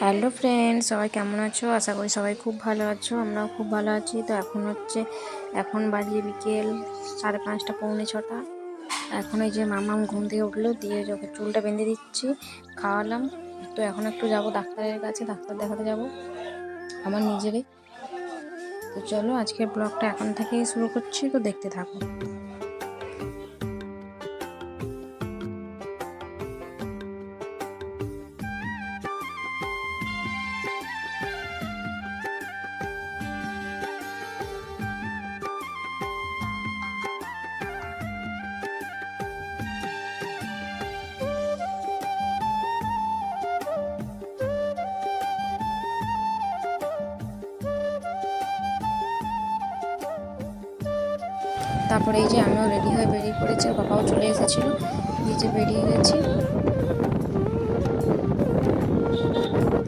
Hello friends, সবাই কেমন আছো? আশা করি সবাই খুব ভালো আছো। আমরাও খুব ভালো আছি। তো এখন বাজে বিকেল 5:30 পৌনে 6টা। এখন এই যে মামাম ঘুম থেকে উঠলো, দিয়ে যখন চুলটা বেঁধে দিচ্ছি, খাওয়ালাম। তো এখন একটু যাব ডাক্তারের কাছে, ডাক্তার দেখাতে যাব আমার নিজেরই। তো চলো আজকের ব্লগটা এখন থেকেই শুরু করছি, তো দেখতে থাকো। তারপরে এই যে আমিও রেডি হয়ে বেরিয়ে পড়েছি, বাবাও চলে এসেছিলো, এই যে বেরিয়ে গেছি।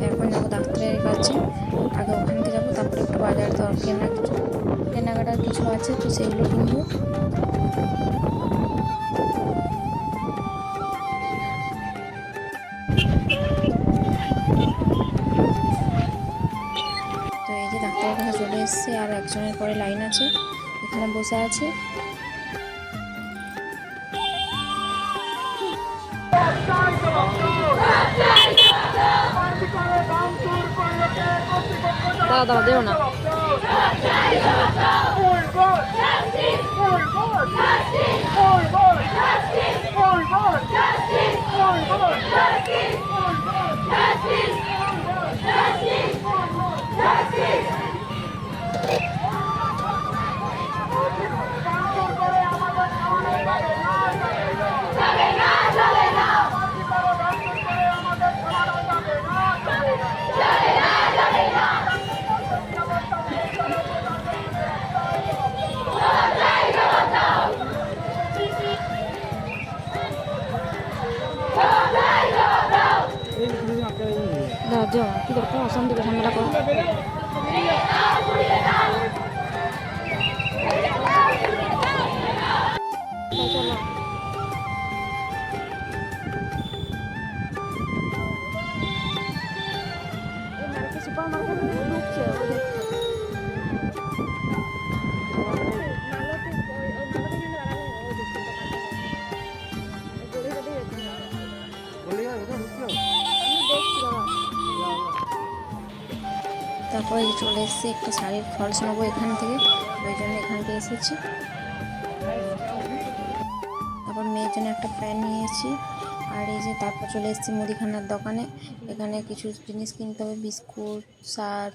এখন যাবো ডাক্তারের কাছে, আগে ওখানকে যাবো, তারপরে একটু বাজার দর কেনাকাটার কিছু আছে, তো সেগুলো কিনবো। তো এই যে ডাক্তারের কাছে চলে এসেছি, আর একজনের পরে লাইন আছে, এখানে বসে আছে। দাদা দেও না। কি দরকার অশান্তি ঝামেলা করো। সুপার মার্কেট ঢুকছে তারপরে চলে এসেছি, একটা শাড়ির ফলস নেবো এখান থেকে, ওই জন্য এখান থেকে এসেছি। তারপর মেয়ের জন্য একটা প্যান্ট নিয়েছি। আর এই যে তারপর চলে এসেছি মুদিখানার দোকানে, এখানে কিছু জিনিস কিনতে হবে, বিস্কুট, সার,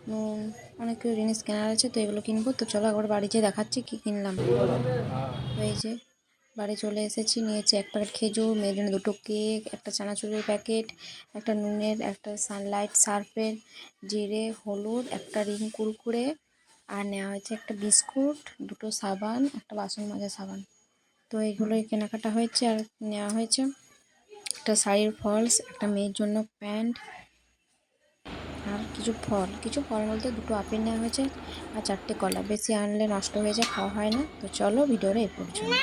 নুন, অনেক কিছু জিনিস কেনার আছে, তো এগুলো কিনবো। তো চলো একবার বাড়ি যেয়ে দেখাচ্ছি কি কিনলাম। তো এই যে বাড়ি চলে এসেছি, নিয়েছি এক প্যাকেট খেজুর, মেয়ের জন্য 2টো কেক, একটা চানাচুরের প্যাকেট, একটা নুনের, একটা সানলাইট সার্ফের, জিরে, হলুদ, একটা রিং কুরকুরে, আর নেওয়া হয়েছে একটা বিস্কুট, 2টো সাবান, একটা বাসন মাজা সাবান। তো এইগুলোই কেনাকাটা হয়েছে। আর নেওয়া হয়েছে একটা শাড়ির ফলস, একটা মেয়ের জন্য প্যান্ট, আর কিছু ফল বলতে 2টো আপেল নেওয়া হয়েছে, আর 4টে কলা। বেশি আনলে নষ্ট হয়ে যায়, খাওয়া হয় না। তো চলো ভিডিওটা এই পর্যন্ত।